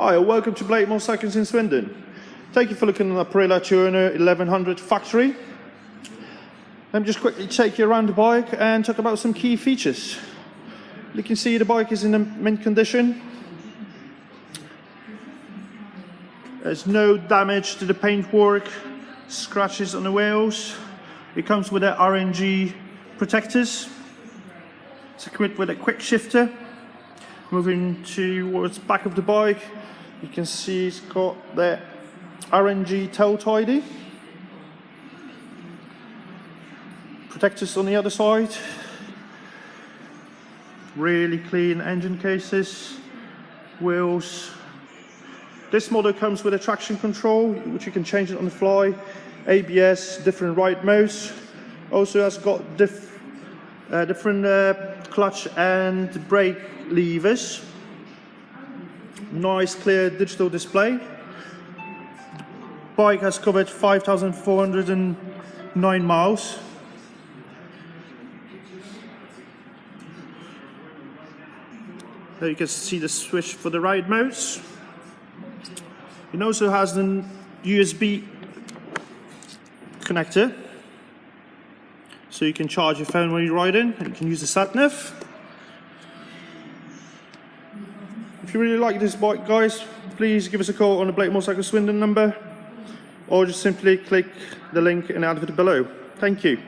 Hi, welcome to Blade Motorcycles in Swindon. Thank you for looking at the Aprilia Tuono 1100 factory. Let me just quickly take you around the bike and talk about some key features. You can see the bike is in mint condition. There's no damage to the paintwork, scratches on the wheels. It comes with the RNG protectors. It's equipped with a quick shifter. Moving towards the back of the bike, you can see it's got the RNG tail tidy. Protectors on the other side. Really clean engine cases, wheels. This model comes with a traction control, which you can change it on the fly. ABS, different ride modes. Also has got different clutch and brake levers. Nice clear digital display. Bike has covered 5,409 miles. There you can see the switch for the ride modes. It also has the USB connector, so you can charge your phone when you're riding, and you can use the sat-nav. If you really like this bike, guys, please give us a call on the Blade Motorcycle Swindon number, or just simply click the link in the advert below. Thank you.